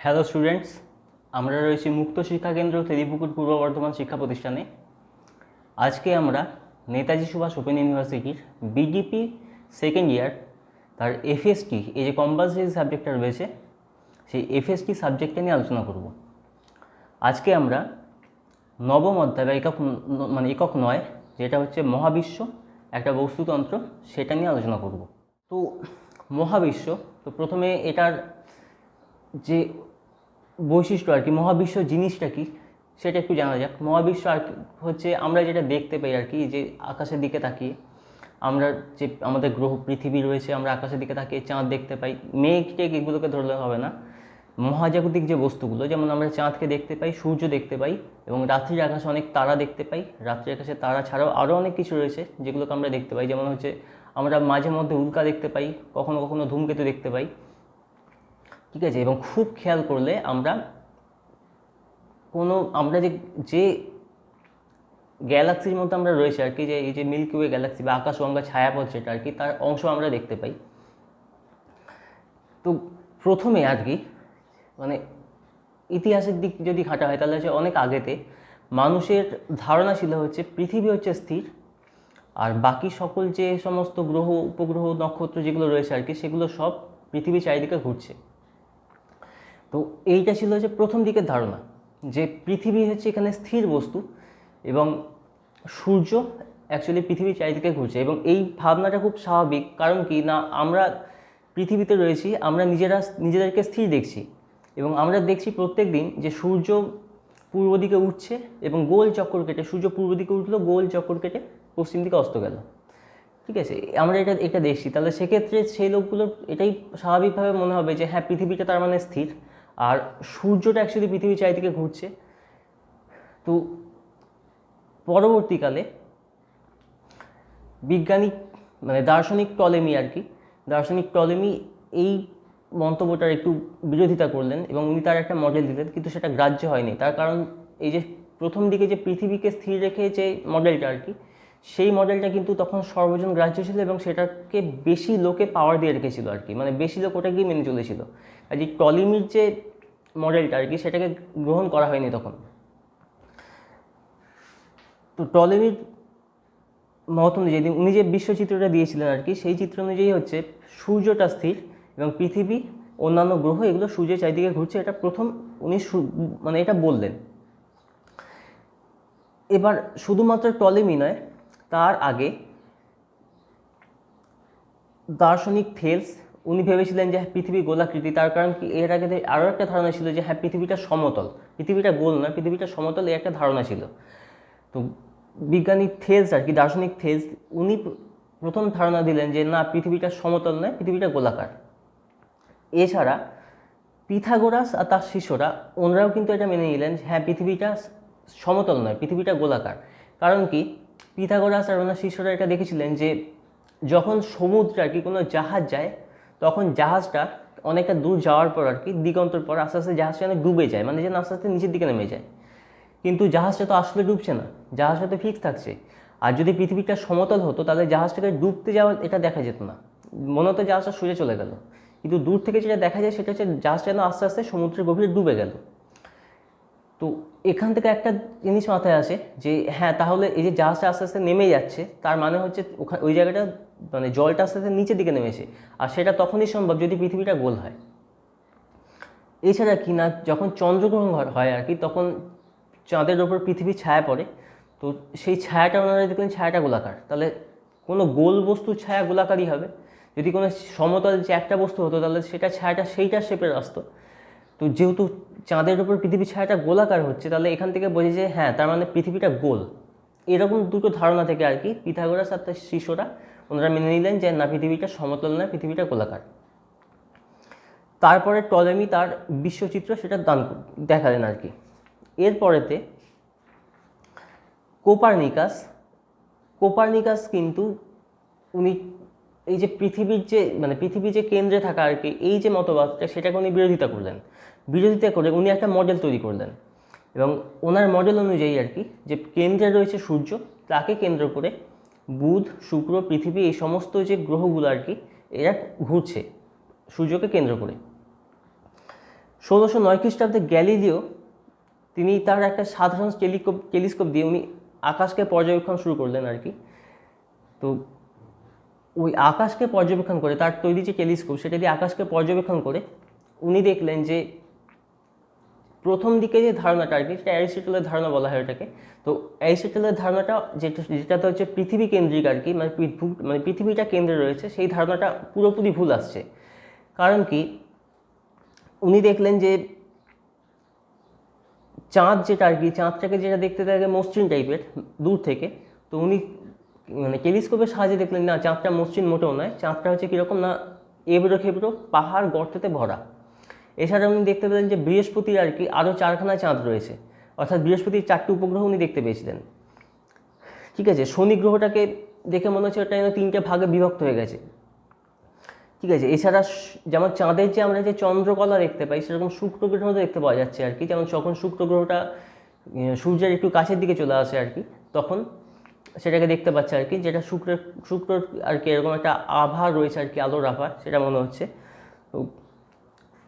Hello students, আমরা রয়েছি মুক্ত শিক্ষা কেন্দ্র তেলিপুকুর পূর্ব বর্ধমান শিক্ষা প্রতিষ্ঠানে। আজকে আমরা নেতাজি সুভাষ ওপেন ইউনিভার্সিটির বিডিপি সেকেন্ড ইয়ার তার এফএসটি এই যে কম্পালসারি সাবজেক্টটা রয়েছে সেই এফএসটি সাবজেক্টটা নিয়ে আলোচনা করব। আজকে আমরা নবম অধ্যায় বা একক নয়, যেটা হচ্ছে মহাবিশ্ব একটা বস্তুতন্ত্র, সেটা নিয়ে আলোচনা করব। তো মহাবিশ্ব, তো প্রথমে এটার যে বৈশিষ্ট্য আর কি, মহাবিশ্ব জিনিসটা কি সেটা একটু জানা যাক। মহাবিশ্ব আর হচ্ছে আমরা যেটা দেখতে পাই আর কি, যে আকাশের দিকে তাকিয়ে আমরা যে আমাদের গ্রহ পৃথিবী রয়েছে, আমরা আকাশের দিকে তাকিয়ে চাঁদ দেখতে পাই, মেঘ টেঘ এগুলোকে ধরলে হবে না। মহাজাগতিক যে বস্তুগুলো, যেমন আমরা চাঁদকে দেখতে পাই, সূর্য দেখতে পাই, এবং রাত্রির আকাশে অনেক তারা দেখতে পাই। রাত্রির আকাশে তারা ছাড়াও আরও অনেক কিছু রয়েছে যেগুলোকে আমরা দেখতে পাই, যেমন হচ্ছে আমরা মাঝে মধ্যে উল্কা দেখতে পাই, কখনো কখনো ধূমকেতু দেখতে পাই, ঠিক আছে। এবং খুব খেয়াল করলে আমরা আমরা যে গ্যালাক্সির মধ্যে আমরা রয়েছে আর কি, যে এই যে মিল্কি ওয়ে গ্যালাক্সি বা আকাশগঙ্গা ছায়াপথ যেটা আর কি, তার অংশ আমরা দেখতে পাই। তো প্রথমে আর কি ইতিহাসের দিক যদি ঘাঁটা হয় তাহলে হচ্ছে অনেক আগেতে মানুষের ধারণা ছিল হচ্ছে পৃথিবী হচ্ছে স্থির, আর বাকি সকল যে সমস্ত গ্রহ উপগ্রহ নক্ষত্র যেগুলো রয়েছে আর কি, সেগুলো সব পৃথিবীর চারিদিকে ঘুরছে। তো এইটা ছিল হচ্ছে প্রথম দিকের ধারণা, যে পৃথিবী হচ্ছে এখানে স্থির বস্তু এবং সূর্য অ্যাকচুয়ালি পৃথিবীর চারিদিকে ঘুরছে। এবং এই ভাবনাটা খুব স্বাভাবিক, কারণ কি না, আমরা পৃথিবীতে রয়েছি, আমরা নিজেদেরকে স্থির দেখছি, এবং আমরা দেখছি প্রত্যেক দিন যে সূর্য পূর্ব দিকে উঠছে এবং গোল চক্কর কেটে, সূর্য পূর্ব দিকে উঠলো, গোল চক্কর কেটে পশ্চিম দিকে অস্ত গেল, ঠিক আছে। আমরা এটা দেখছি, তাহলে সেক্ষেত্রে সেই লোকগুলোর এটাই স্বাভাবিকভাবে মনে হবে যে হ্যাঁ, পৃথিবীটা তার মানে স্থির, আর সূর্যটা অ্যাকচুয়ালি পৃথিবীর চারিদিকে ঘুরছে। তো পরবর্তীকালে বিজ্ঞানী দার্শনিক টলেমি আর কি, দার্শনিক টলেমি এই মন্তব্যটার একটু বিরোধিতা করলেন এবং উনি তার একটা মডেল দিলেন, কিন্তু সেটা গ্রাহ্য হয়নি। তার কারণ এই যে প্রথম দিকে যে পৃথিবীকে স্থির রেখে যে মডেলটা আর কি, সেই মডেলটা কিন্তু তখন সর্বজন গ্রাহ্য ছিল এবং সেটাকে বেশি লোকে পাওয়ার দিয়ে রেখেছিল আর কি, বেশি লোক ওটাকেই মেনে চলেছিল। আর যে টলেমির যে মডেলটা আর কি, সেটাকে গ্রহণ করা হয়নি তখন। তো টলেমির মত অনুযায়ী উনি যে বিশ্বচিত্রটা দিয়েছিলেন আর কি, সেই চিত্র অনুযায়ী হচ্ছে সূর্যটা স্থির এবং পৃথিবী অন্যান্য গ্রহ এগুলো সূর্যের চারিদিকে ঘুরছে, এটা প্রথম উনি এটা বললেন। এবার শুধুমাত্র টলেমি নয়, তার আগে দার্শনিক থেলস উনি ভেবেছিলেন যে পৃথিবী গোলাকৃতি। তার কারণ কি, এর আগে আরও একটা ধারণা ছিল যে হ্যাঁ, পৃথিবীটা সমতল, পৃথিবীটা গোল নয়, পৃথিবীটা সমতল, এই একটা ধারণা ছিল। তো বিজ্ঞানী থেলস আর কি, দার্শনিক থেলস, উনি প্রথম ধারণা দিলেন যে না, পৃথিবীটা সমতল নয়, পৃথিবীটা গোলাকার। এছাড়া পিথাগোরাস আর তার শিষ্যরা ওনারাও কিন্তু এটা মেনে নিলেন, হ্যাঁ, পৃথিবীটা সমতল নয়, পৃথিবীটা গোলাকার। কারণ কি, পিথাগোরাস আর ওনার শিষ্যরা এটা দেখেছিলেন যে যখন সমুদ্রে আর কি কোনো জাহাজ যায়, তখন জাহাজটা অনেকটা দূর যাওয়ার পর আর কি, দিগন্তর পর আস্তে আস্তে জাহাজটা অনেক ডুবে যায়, যেন আস্তে আস্তে নিচের দিকে নেমে যায়। কিন্তু জাহাজটা তো আসলে ডুবছে না, জাহাজটা তো ফিক্স থাকছে। আর যদি পৃথিবীটা সমতল হতো তাহলে জাহাজটাকে ডুবতে যাওয়া এটা দেখা যেত না, মনে হতো জাহাজটা সোজা চলে গেল। কিন্তু দূর থেকে যেটা দেখা যায় সেটা হচ্ছে জাহাজটা যেন আস্তে আস্তে সমুদ্রের গভীরে ডুবে গেল। তো এখান থেকে একটা জিনিস মাথায় আসে যে হ্যাঁ, তাহলে এই যে জাহাজটা আস্তে আস্তে নেমে যাচ্ছে, তার মানে হচ্ছে ওই জায়গাটা জলটা আস্তে আস্তে নিচের দিকে নেমেছে, আর সেটা তখনই সম্ভব যদি পৃথিবীটা গোল হয়। এছাড়া কি না, যখন চন্দ্রগ্রহণ হয় আর কি, তখন চাঁদের ওপর পৃথিবীর ছায়া পড়ে, তো সেই ছায়াটা ওনারা দেখলেন ছায়াটা গোলাকার। তাহলে কোনো গোল বস্তুর ছায়া গোলাকারই হবে। যদি কোনো সমতল যে একটা বস্তু হতো তাহলে সেটা ছায়াটা সেইটা শেপের আসতো। তো যেহেতু চাঁদের ওপর পৃথিবীর ছায়াটা গোলাকার হচ্ছে, তাহলে এখান থেকে বোঝে যে হ্যাঁ, তার মানে পৃথিবীটা গোল। এরকম দুটো ধারণা থেকে আর কি পিথাগোরাস আর তার শিষ্যরা ওনারা মেনে নিলেন যে না, পৃথিবীটা সমতল নয়, পৃথিবীটা গোলাকার। তারপরে টলেমি তার বিশ্বচিত্র সেটা দেখালেন আর কি। এরপরেতে কোপারনিকাস কিন্তু উনি এই যে পৃথিবীর যে পৃথিবী যে কেন্দ্রে থাকা আর কি, এই যে মতবাদটা, সেটাকে উনি বিরোধিতা করে উনি একটা মডেল তৈরি করলেন। এবং ওনার মডেল অনুযায়ী আর কি, যে কেন্দ্রে রয়েছে সূর্য, তাকে কেন্দ্র করে বুধ, শুক্র, পৃথিবী, এই সমস্ত যে গ্রহগুলো আর কি, এরা ঘুরছে সূর্যকে কেন্দ্র করে। 1609 খ্রিস্টাব্দে গ্যালিলিও তিনি তার একটা সাধারণ টেলিস্কোপ দিয়ে উনি আকাশকে পর্যবেক্ষণ শুরু করলেন আর কি। তো ওই আকাশকে পর্যবেক্ষণ করে, তার তৈরি যে টেলিস্কোপ সেটা দিয়ে আকাশকে পর্যবেক্ষণ করে উনি দেখলেন যে প্রথম দিকে যে ধারণাটা আর কি, সেটা অ্যারিস্টটলের ধারণা বলা হয় এটাকে। তো অ্যারিস্টটলের ধারণাটা যেটাতে হচ্ছে পৃথিবী কেন্দ্রিক আর কি, মানে পৃথিবীটা কেন্দ্রে রয়েছে, সেই ধারণাটা পুরোপুরি ভুল আসছে। কারণ কি, উনি দেখলেন যে চাঁদ যেটা আর কি, চাঁদটাকে যেটা দেখতে থাকে মসৃণ টাইপের দূর থেকে, তো উনি মানে টেলিস্কোপের সাহায্যে দেখলেন না, চাঁদটা মসৃণ মোটেও নয়, চাঁদটা হচ্ছে কীরকম না, এবড়ো খেবড়ো পাহাড় গর্তেতে ভরা। এছাড়া উনি দেখতে পেলেন যে বৃহস্পতির আর কি আরও 4খানা চাঁদ রয়েছে, অর্থাৎ বৃহস্পতির 4টি উপগ্রহ উনি দেখতে পেয়েছিলেন। ঠিক আছে, শনি গ্রহটাকে দেখে মনে হচ্ছে ওটা যেন 3টে ভাগে বিভক্ত হয়ে গেছে। ঠিক আছে, এছাড়া যেমন চাঁদের যে আমরা যে চন্দ্রকলা দেখতে পাই, সেরকম শুক্র গ্রহ দেখতে পাওয়া যাচ্ছে আর কি। যেমন যখন শুক্র গ্রহটা সূর্যের একটু কাছের দিকে চলে আসে আর কি, তখন সেটাকে দেখতে পাচ্ছে আর কি, যেটা শুক্র আর কি এরকম একটা আভা রয়েছে আর কি, আলোর আভা, সেটা মনে হচ্ছে। তো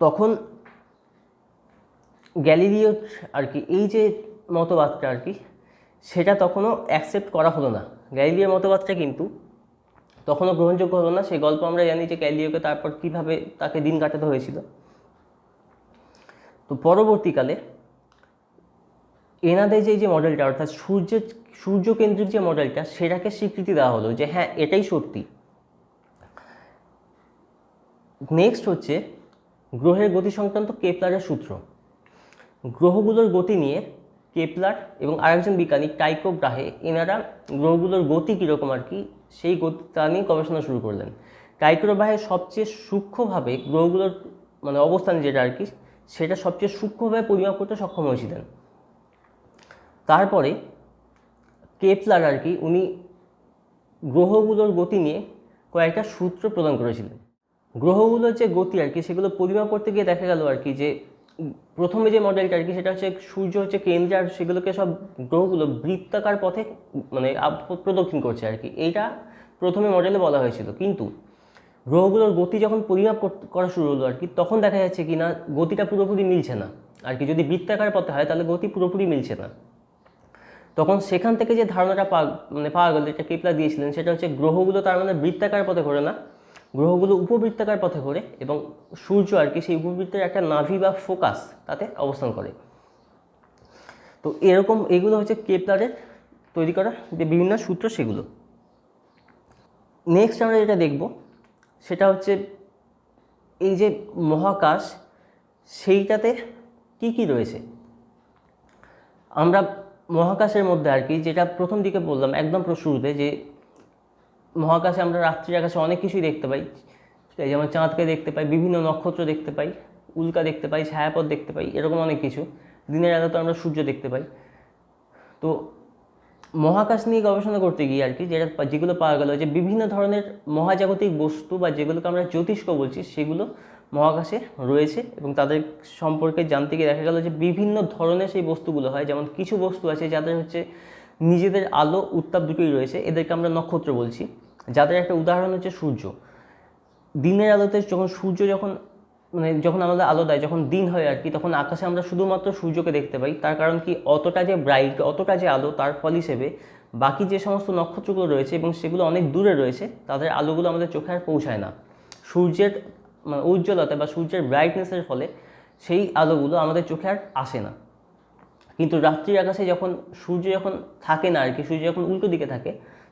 তখন গ্যালিলিওর আর কি এই যে মতবাদটা আর কি, সেটা তখনও অ্যাকসেপ্ট করা হলো না। গ্যালিলিওর মতবাদটা কিন্তু তখনও গ্রহণযোগ্য হলো না। সেই গল্প আমরা জানি যে গ্যালিলিওকে তারপর কীভাবে তাকে দিন কাটাতে হয়েছিল। তো পরবর্তীকালে এনাদের যে মডেলটা, অর্থাৎ সূর্যকেন্দ্রিক যে মডেলটা, সেটাকে স্বীকৃতি দেওয়া হলো যে হ্যাঁ এটাই সত্যি। নেক্সট হচ্ছে গ্রহের গতি সংক্রান্ত কেপলারের সূত্র। গ্রহগুলোর গতি নিয়ে কেপলার এবং আরেকজন বিজ্ঞানী টাইকো ব্রাহে, এনারা গ্রহগুলোর গতি কীরকম আর কি, সেই তা নিয়ে গবেষণা শুরু করলেন। টাইকো ব্রাহে সবচেয়ে সূক্ষ্মভাবে গ্রহগুলোর মানে অবস্থান যেটা আর কি, সেটা সবচেয়ে সূক্ষ্মভাবে পরিমাপ করতে সক্ষম হয়েছিলেন। তারপরে কেপলার আর কি উনি গ্রহগুলোর গতি নিয়ে কয়েকটা সূত্র প্রদান করেছিলেন। গ্রহগুলোর যে গতি আর কি, সেগুলো পরিমাপ করতে গিয়ে দেখা গেল আর কি যে প্রথমে যে মডেলটা আর কি, সেটা হচ্ছে সূর্য হচ্ছে কেন্দ্রে, আর সেগুলোকে সব গ্রহগুলো বৃত্তাকার পথে মানে প্রদক্ষিণ করছে আর কি, এইটা প্রথমে মডেলে বলা হয়েছিল। কিন্তু গ্রহগুলোর গতি যখন পরিমাপ করা শুরু হলো আর কি, তখন দেখা যাচ্ছে কি না গতিটা পুরোপুরি মিলছে না আর কি। যদি বৃত্তাকার পথে হয় তাহলে গতি পুরোপুরি মিলছে না। তখন সেখান থেকে যে ধারণাটা পাওয়া গেল, যেটা কেপলার দিয়েছিলেন, সেটা হচ্ছে গ্রহগুলো তার মানে বৃত্তাকার পথে ঘোরে না, গ্রহগুলো উপবৃত্তাকার পথে ঘোরে, এবং সূর্য আর কি সেই উপবৃত্তের একটা নাভি বা ফোকাস তাতে অবস্থান করে। তো এরকম এগুলো হচ্ছে কেপলারের তৈরি করা যে বিভিন্ন সূত্র, সেগুলো। নেক্সট আমরা যেটা দেখব সেটা হচ্ছে এই যে মহাকাশ, সেইটাতে কি কি রয়েছে। আমরা মহাকাশের মধ্যে আর কি, যেটা প্রথম দিকে বললাম একদম শুরুতে, যে মহাকাশে আমরা রাত্রির আকাশে অনেক কিছুই দেখতে পাই। ঠিক আছে, যেমন চাঁদকে দেখতে পাই, বিভিন্ন নক্ষত্র দেখতে পাই, উল্কা দেখতে পাই, ছায়াপথ দেখতে পাই, এরকম অনেক কিছু। দিনের আলোতে আমরা সূর্য দেখতে পাই। তো মহাকাশ নিয়ে গবেষণা করতে গিয়ে আর কি যেগুলো পাওয়া গেল, যে বিভিন্ন ধরনের মহাজাগতিক বস্তু বা যেগুলোকে আমরা জ্যোতিষ্ক বলছি, সেগুলো মহাকাশে রয়েছে, এবং তাদের সম্পর্কে জানতে গিয়ে দেখা গেল যে বিভিন্ন ধরনের সেই বস্তুগুলো হয়। যেমন কিছু বস্তু আছে যাদের হচ্ছে নিজেদের আলো উত্তাপ দুটোই রয়েছে, এদেরকে আমরা নক্ষত্র বলছি। যাদের একটা উদাহরণ হচ্ছে সূর্য। দিনের আলোতে যখন আমাদের আলো দেয়, যখন দিন হয় আর কি, তখন আকাশে আমরা শুধুমাত্র সূর্যকে দেখতে পাই। তার কারণ কি, অতটা যে ব্রাইট, অতটা যে আলো, তার ফল হিসেবে বাকি যে সমস্ত নক্ষত্রগুলো রয়েছে এবং সেগুলো অনেক দূরে রয়েছে, তাদের আলোগুলো আমাদের চোখে আর পৌঁছায় না। সূর্যের মানে উজ্জ্বলতা বা সূর্যের ব্রাইটনেসের ফলে সেই আলোগুলো আমাদের চোখে আর আসে না। কিন্তু রাত্রির আকাশে সূর্য যখন থাকে না আর কি, সূর্য যখন উল্টো দিকে থাকে,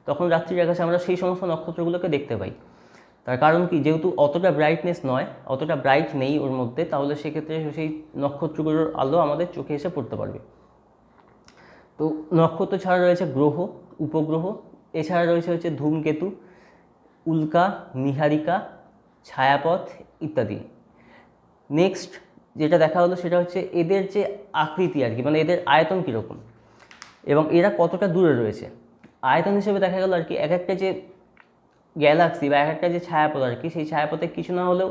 তখন রাত্রির আকাশে আমরা সেই সমস্ত নক্ষত্রগুলোকে দেখতে পাই। তার কারণ কি, যেহেতু অতটা ব্রাইটনেস নয়, অতটা ব্রাইট নেই ওর মধ্যে, তাহলে সেক্ষেত্রে সেই নক্ষত্রগুলোর আলো আমাদের চোখে এসে পড়তে পারবে। তো নক্ষত্র ছাড়া রয়েছে গ্রহ, উপগ্রহ, এছাড়া রয়েছে হচ্ছে ধূমকেতু, উল্কা, নীহারিকা, ছায়াপথ ইত্যাদি। নেক্সট যেটা দেখা হলো সেটা হচ্ছে এদের যে আকৃতি আর কি, মানে এদের আয়তন কীরকম এবং এরা কতটা দূরে রয়েছে। আয়তন হিসেবে দেখা গেল আর কি, এক একটা যে গ্যালাক্সি বা এক একটা যে ছায়াপথ আর কি, সেই ছায়াপথে কিছু না হলেও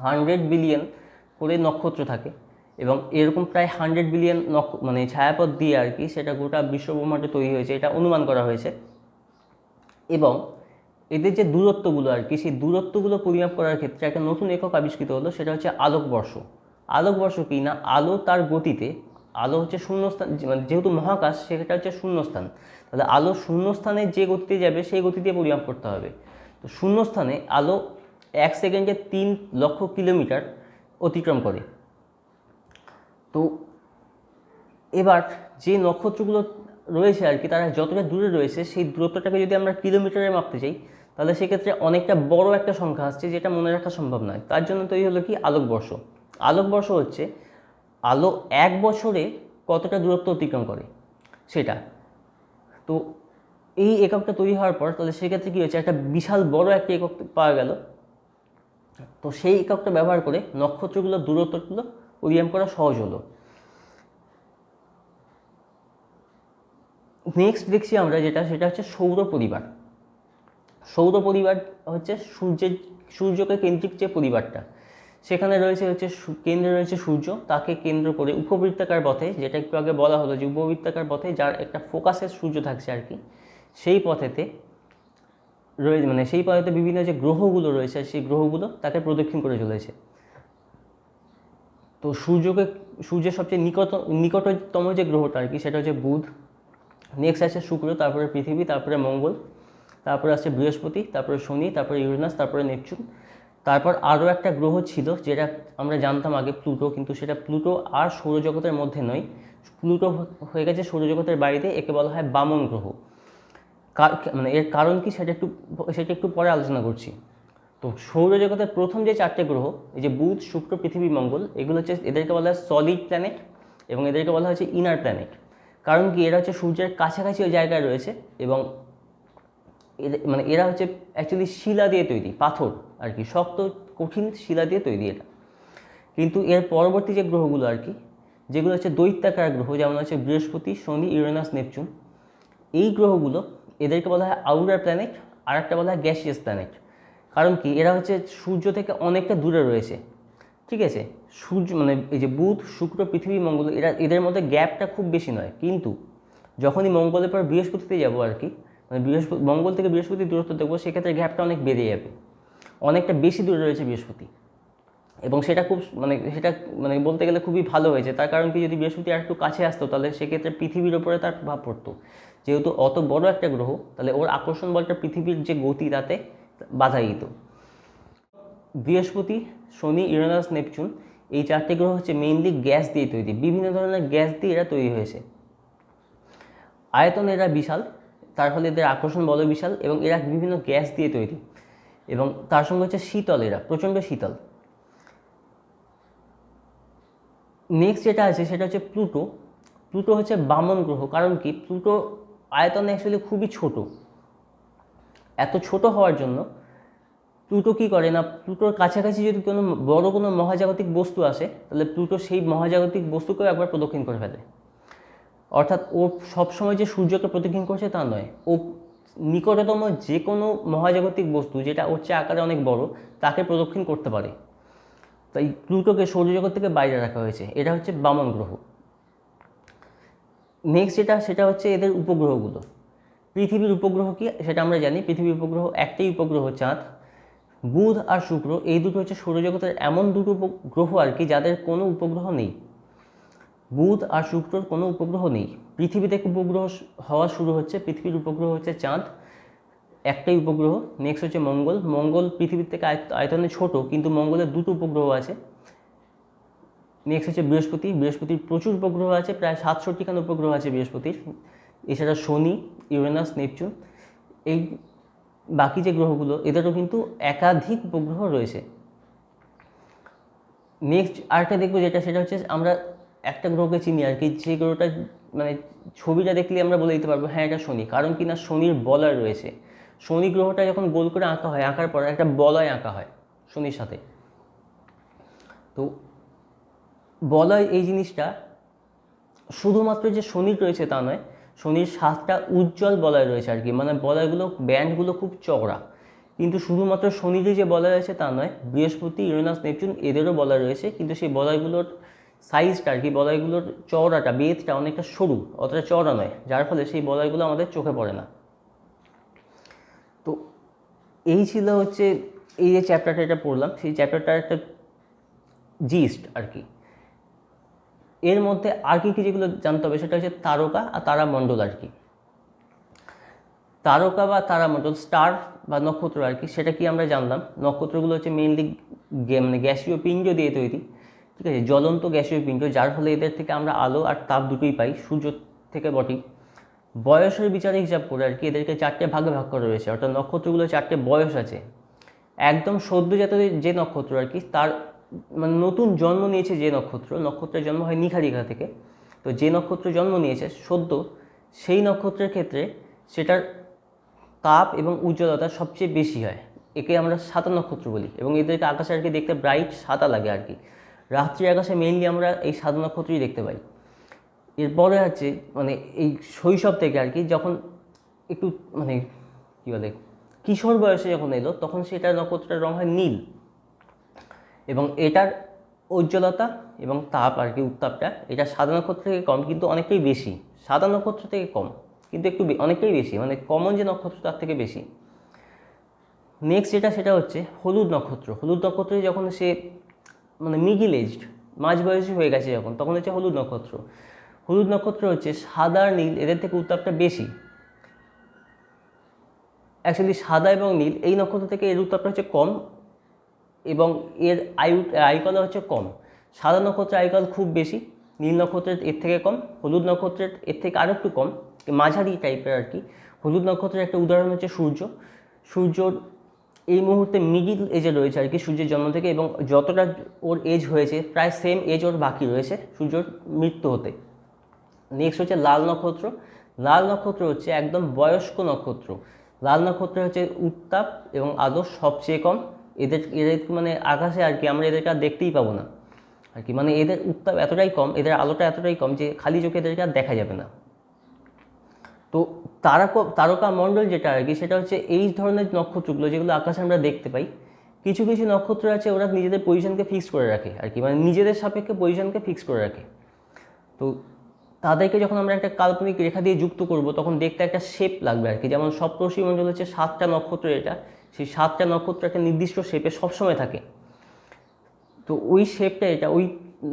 100 বিলিয়ন করে নক্ষত্র থাকে, এবং এরকম প্রায় 100 বিলিয়ন মানে ছায়াপথ দিয়ে আর কি সেটা গোটা বিশ্বব্রহ্মাণ্ড তৈরি হয়েছে, এটা অনুমান করা হয়েছে। এবং এদের যে দূরত্বগুলো আর কি, সেই দূরত্বগুলো পরিমাপ করার ক্ষেত্রে একটা নতুন একক আবিষ্কৃত হলো, সেটা হচ্ছে আলোকবর্ষ। আলোকবর্ষ কি না, আলো তার গতিতে, আলো হচ্ছে শূন্যস্থান, মানে যেহেতু মহাকাশ সেটা হচ্ছে শূন্যস্থান, তাহলে আলো শূন্যস্থানে যে গতিতে যাবে সেই গতি দিয়ে পরিমাপ করতে হবে। তো শূন্যস্থানে আলো 1 সেকেন্ডে 3 লক্ষ কিলোমিটার অতিক্রম করে। তো এবার যে নক্ষত্রগুলো রয়েছে আর কি, তারা যতটা দূরে রয়েছে সেই দূরত্বটাকে যদি আমরা কিলোমিটারে মাপতে চাই, তাহলে সেক্ষেত্রে অনেকটা বড় একটা সংখ্যা আসছে, যেটা মনে রাখা সম্ভব নয়। তার জন্য তৈরি হলো কি আলোকবর্ষ। আলোকবর্ষ হচ্ছে আলো 1 বছরে কতটা দূরত্ব অতিক্রম করে সেটা। তো এই এককটা তৈরি হওয়ার পর তাহলে সেক্ষেত্রে কী হচ্ছে, একটা বিশাল বড় একটা একক পাওয়া গেল। তো সেই এককটা ব্যবহার করে নক্ষত্রগুলোর দূরত্বগুলো পরিমাপ করা সহজ হলো। নেক্সট দেখছি আমরা যেটা, সেটা হচ্ছে সৌর পরিবার। সৌর পরিবার হচ্ছে সূর্যকে কেন্দ্রিক যে পরিবারটা, সেখানে রয়েছে কেন্দ্রে রয়েছে সূর্য, তাকে কেন্দ্র করে উপবৃত্তাকার পথে, যেটা একটু আগে বলা হলো যে উপবৃত্তাকার পথে যার একটা ফোকাসের সূর্য থাকছে আর কি, সেই পথেতে রয়েছে, মানে সেই পথেতে বিভিন্ন যে গ্রহগুলো রয়েছে সেই গ্রহগুলো তাকে প্রদক্ষিণ করে চলেছে। তো সূর্যের সবচেয়ে নিকটতম যে গ্রহটা আর কি, সেটা হচ্ছে বুধ। নেক্সট আছে শুক্র, তারপরে পৃথিবী, তারপরে মঙ্গল, তারপরে আছে বৃহস্পতি, তারপরে শনি, তারপরে ইউরেনাস, তারপরে নেপচুন। তারপর আরও একটা গ্রহ ছিল যেটা আমরা জানতাম আগে, প্লুটো, কিন্তু সেটা প্লুটো আর সৌরজগতের মধ্যে নয়, প্লুটো হয়ে গেছে সৌরজগতের বাইরে, একে বলা হয় বামন গ্রহ। মানে এর কারণ কি সেটা একটু পরে আলোচনা করছি। তো সৌরজগতের প্রথম যে 4টে গ্রহ, এই যে বুধ, শুক্র, পৃথিবী, মঙ্গল, এগুলো হচ্ছে, এদেরকে বলা হয় সলিড প্ল্যানেট এবং এদেরকে বলা হচ্ছে ইনার প্ল্যানেট। কারণ কি, এরা হচ্ছে সূর্যের কাছাকাছি ওই জায়গায় রয়েছে এবং মানে এরা হচ্ছে অ্যাকচুয়ালি শিলা দিয়ে তৈরি, পাথর আর কি, শক্ত কঠিন শিলা দিয়ে তৈরি এটা। কিন্তু এর পরবর্তী যে গ্রহগুলো আর কি, যেগুলো হচ্ছে দৈত্যাকার গ্রহ, যেমন হচ্ছে বৃহস্পতি, শনি, ইউরেনাস, নেপচুন, এই গ্রহগুলো এদেরকে বলা হয় আউটার প্ল্যানেট, আর একটা বলা হয় গ্যাসিয়াস প্ল্যানেট। কারণ কি, এরা হচ্ছে সূর্য থেকে অনেকটা দূরে রয়েছে, ঠিক আছে। সূর্য মানে এই যে বুধ, শুক্র, পৃথিবী, মঙ্গল, এদের মধ্যে গ্যাপটা খুব বেশি নয়, কিন্তু যখনই মঙ্গলের পর বৃহস্পতিতে যাবো আর কি, মানে মঙ্গল থেকে বৃহস্পতির দূরত্ব দেখবো, সেক্ষেত্রে গ্যাপটা অনেক বেড়ে যাবে, অনেকটা বেশি দূরে রয়েছে বৃহস্পতি। এবং সেটা বলতে গেলে খুবই ভালো হয়েছে। তার কারণ কি, যদি বৃহস্পতি আর একটু কাছে আসতো তাহলে সেক্ষেত্রে পৃথিবীর ওপরে তার প্রভাব পড়তো। যেহেতু অত বড় একটা গ্রহ, তাহলে ওর আকর্ষণ বলটা পৃথিবীর যে গতি তাতে বাধা দিত। বৃহস্পতি, শনি, ইউরেনাস, নেপচুন, এই 4টে গ্রহ হচ্ছে মেইনলি গ্যাস দিয়ে তৈরি, বিভিন্ন ধরনের গ্যাস দিয়ে এরা তৈরি হয়েছে। আয়তন এরা বিশাল, তার ফলে এদের আকর্ষণ বল বিশাল, এবং এরা বিভিন্ন গ্যাস দিয়ে তৈরি, এবং তার সঙ্গে হচ্ছে শীতল, এরা প্রচণ্ড শীতল। নেক্সট যেটা আছে সেটা হচ্ছে প্লুটো। প্লুটো হচ্ছে বামন গ্রহ। কারণ কি, প্লুটো আয়তনে অ্যাকচুয়ালি খুবই ছোট। এত ছোট হওয়ার জন্য প্লুটো কী করে না, প্লুটোর কাছাকাছি যদি কোনো মহাজাগতিক বস্তু আসে, তাহলে প্লুটো সেই মহাজাগতিক বস্তুকেও একবার প্রদক্ষিণ করে ফেলে। অর্থাৎ ও সবসময় যে সূর্যকে প্রদক্ষিণ করছে তা নয়, ও নিকটতম যে কোনো মহাজাগতিক বস্তু যেটা ওর চেয়ে আকারে অনেক বড়, তাকে প্রদক্ষিণ করতে পারে। তাই প্লুটোকে সৌরজগৎ থেকে বাইরে রাখা হয়েছে। এটা হচ্ছে বামন গ্রহ। নেক্সট সেটা হচ্ছে এদের উপগ্রহগুলো। পৃথিবীর উপগ্রহ কি সেটা আমরা জানি। পৃথিবীর উপগ্রহ একটাই উপগ্রহ, চাঁদ। বুধ আর শুক্র, এই দুটো হচ্ছে সৌরজগতের এমন দুটো গ্রহ আর কি যাদের কোনো উপগ্রহ নেই। বুধ আর শুক্রর কোনো উপগ্রহ নেই। পৃথিবী থেকে উপগ্রহ হওয়া শুরু হচ্ছে। পৃথিবীর উপগ্রহ হচ্ছে চাঁদ, একটাই উপগ্রহ। নেক্সট হচ্ছে মঙ্গল। মঙ্গল পৃথিবীর থেকে আয়তনে ছোট, কিন্তু মঙ্গলের দুটো উপগ্রহ আছে। নেক্সট হচ্ছে বৃহস্পতি। বৃহস্পতির প্রচুর উপগ্রহ আছে, প্রায় 67খানা উপগ্রহ আছে বৃহস্পতির। এছাড়া শনি, ইউরেনাস, নেপচুন, এই বাকি যে গ্রহগুলো, এদেরও কিন্তু একাধিক উপগ্রহ রয়েছে। নেক্সট আরেকটা দেখবো সেটা হচ্ছে আমরা একটা গ্রহকে চিনি আর কি, যে গ্রহটা মানে ছবিটা দেখলে আমরা বলে দিতে পারবো হ্যাঁ এটা শনি। কারণ কি না, শনির বলয় রয়েছে। শনি গ্রহটা যখন গোল করে আঁকা হয়, আঁকার পর একটা বলয় আঁকা হয় শনির সাথে। তো বলয় এই জিনিসটা শুধুমাত্র যে শনির রয়েছে তা নয়, শনির 7টা উজ্জ্বল বলয় রয়েছে আর কি, মানে বলয়গুলো, ব্যান্ডগুলো খুব চওড়া। কিন্তু শুধুমাত্র শনিরই যে বলয় রয়েছে তা নয়, বৃহস্পতি, ইউরেনাস, নেপচুন, এদেরও বলয় রয়েছে। কিন্তু সেই বলয়গুলোর সাইজটা আর কি, বলয়গুলোর চওড়াটা, বেধটা অনেকটা সরু, অতটা চওড়া নয়, যার ফলে সেই বলয়গুলো আমাদের চোখে পড়ে না। তো এই ছিল হচ্ছে এই যে চ্যাপ্টারটা এটা পড়লাম, সেই চ্যাপ্টারটার একটা জিস্ট আর কি। এর মধ্যে আর কি যেগুলো জানতে হবে সেটা হচ্ছে তারকা আর তারামণ্ডল আর কি। তারকা বা তারামণ্ডল, স্টার বা নক্ষত্র আর কি, সেটা কি আমরা জানলাম। নক্ষত্রগুলো হচ্ছে মেইনলি মানে গ্যাসীয় পিণ্ড দিয়ে তৈরি, ঠিক আছে, জ্বলন্ত গ্যাসীয় পিণ্ড, যার ফলে এদের থেকে আমরা আলো আর তাপ দুটোই পাই, সূর্য থেকে বটেই। বয়সের বিচারে হিসাব করে আর কি এদেরকে 4টে ভাগে ভাগ করা রয়েছে, অর্থাৎ নক্ষত্রগুলো 4টে বয়স আছে। একদম সদ্যজাত যে নক্ষত্র আর কি, তার মানে নতুন জন্ম নিয়েছে যে নক্ষত্রের জন্ম হয় নিখারিকা থেকে, তো যে নক্ষত্র জন্ম নিয়েছে সদ্য, সেই নক্ষত্রের ক্ষেত্রে সেটার তাপ এবং উজ্জ্বলতা সবচেয়ে বেশি হয়, একে আমরা সাদা নক্ষত্র বলি, এবং এদেরকে আকাশে আর কি দেখতে ব্রাইট সাদা লাগে আর কি। রাত্রি আকাশে মেইনলি আমরা এই সাদা নক্ষত্রই দেখতে পাই। এরপরে হচ্ছে মানে এই শৈশব থেকে আর কি, যখন একটু মানে কী বলে কিশোর বয়সে যখন এলো, তখন সেটা নক্ষত্রের রং হয় নীল, এবং এটার উজ্জ্বলতা এবং তাপ আর কি, উত্তাপটা এটা সাদা নক্ষত্র থেকে কম, কিন্তু অনেকটাই বেশি। সাদা নক্ষত্র থেকে কম, কিন্তু একটু অনেকটাই বেশি, মানে কমন যে নক্ষত্র তার থেকে বেশি। নেক্সট সেটা হচ্ছে হলুদ নক্ষত্র। হলুদ নক্ষত্রে যখন সে মানে মিডিল এজড, মাঝ বয়সী হয়ে গেছে যখন, তখন হচ্ছে হলুদ নক্ষত্র। হলুদ নক্ষত্র হচ্ছে সাদা আর নীল, এদের থেকে উত্তাপটা বেশি। অ্যাকচুয়ালি সাদা এবং নীল এই নক্ষত্র থেকে এর উত্তাপটা হচ্ছে কম, এবং এর আয়ুকাল হচ্ছে কম। সাদা নক্ষত্রের আয়ুকাল খুব বেশি, নীল নক্ষত্রের এর থেকে কম, হলুদ নক্ষত্রের এর থেকে আরও একটু কম, মাঝারি টাইপের আর কি। হলুদ নক্ষত্রের একটা উদাহরণ হচ্ছে সূর্য। সূর্যর এই মুহূর্তে মিডিল এজে রয়েছে আর কি সূর্যের জন্ম থেকে, এবং যতটা ওর এজ হয়েছে প্রায় সেম এজ ওর বাকি রয়েছে সূর্যর মৃত্যু হতে। নেক্সট হচ্ছে লাল নক্ষত্র। লাল নক্ষত্র হচ্ছে একদম বয়স্ক নক্ষত্র। লাল নক্ষত্র হচ্ছে উত্তাপ এবং আলো সবচেয়ে কম। এদের মানে আকাশে আর কি আমরা এদেরকে আর দেখতেই পাবো না আর কি, মানে এদের উত্তাপ এতটাই কম, এদের আলোটা এতটাই কম যে খালি চোখে এদেরকে আর দেখা যাবে না। তো তারকা মণ্ডল যেটা আর কি, সেটা হচ্ছে এই ধরনের নক্ষত্রগুলো যেগুলো আকাশে আমরা দেখতে পাই। কিছু কিছু নক্ষত্র আছে ওরা নিজেদের পজিশনকে ফিক্স করে রাখে আর কি, মানে নিজেদের সাপেক্ষে পজিশনকে ফিক্স করে রাখে। তো তাদেরকে যখন আমরা একটা কাল্পনিক রেখা দিয়ে যুক্ত করব, তখন দেখতে একটা শেপ লাগবে আর কি। যেমন সপ্তর্ষি মণ্ডল হচ্ছে 7টা নক্ষত্র, এটা সেই 7টা নক্ষত্র একটা নির্দিষ্ট শেপে সবসময় থাকে। তো ওই শেপটা, এটা ওই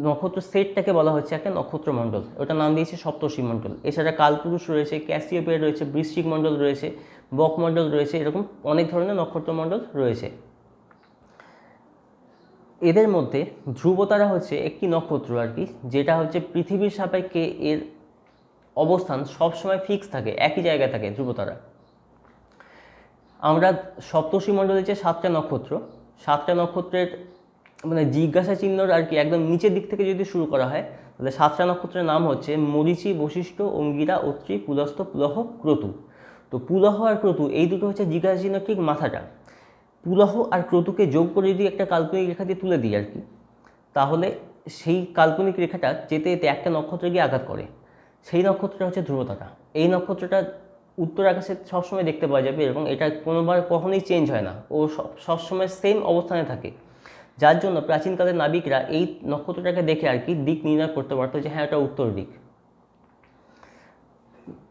নক্ষত্র সেটটাকে বলা হচ্ছে একটা নক্ষত্র মণ্ডল, ওটার নাম দিয়েছে সপ্তর্ষি মণ্ডল। এছাড়া কালপুরুষ রয়েছে, ক্যাসিওপেয়া রয়েছে, বৃশ্চিক মণ্ডল রয়েছে, বক মণ্ডল রয়েছে, এরকম অনেক ধরনের নক্ষত্র মণ্ডল রয়েছে। এদের মধ্যে ধ্রুবতারা হচ্ছে একটি নক্ষত্র আর কি, যেটা হচ্ছে পৃথিবীর সাপেক্ষে এর অবস্থান সবসময় ফিক্স থাকে, একই জায়গায় থাকে ধ্রুবতারা। আমরা সপ্তর্ষি মণ্ডলের যে 7টা নক্ষত্র, 7টা নক্ষত্রের মানে জিজ্ঞাসা চিহ্নর আর কি একদম নিচের দিক থেকে যদি শুরু করা হয়, তাহলে 7টা নক্ষত্রের নাম হচ্ছে মরীচি, বশিষ্ঠ, অঙ্গিরা, অত্রি, পুলস্ত, পুলহ, ক্রতু। তো পুলহ আর ক্রতু এই দুটো হচ্ছে জিজ্ঞাসা চিহ্ন ঠিক মাথাটা। পুলহ আর ক্রতুকে যোগ করে যদি একটা কাল্পনিক রেখা দিয়ে তুলে দিই আর কি, তাহলে সেই কাল্পনিক রেখাটা যেতে যেতে একটা নক্ষত্রে গিয়ে আঘাত করে, সেই নক্ষত্রটা হচ্ছে ধ্রুবতারা। এই নক্ষত্রটা উত্তর আকাশে সবসময় দেখতে পাওয়া যাবে, এবং এটা কখনোই চেঞ্জ হয় না, ও সবসময় সেম অবস্থানে থাকে। যার জন্য প্রাচীনকালের নাবিকরা এই নক্ষত্রটাকে দেখে আর কি দিক নির্ণয় করতে পারতো যে হ্যাঁ, এটা উত্তর দিক।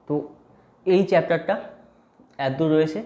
তো এই চ্যাপ্টারটা এত দূর রয়েছে।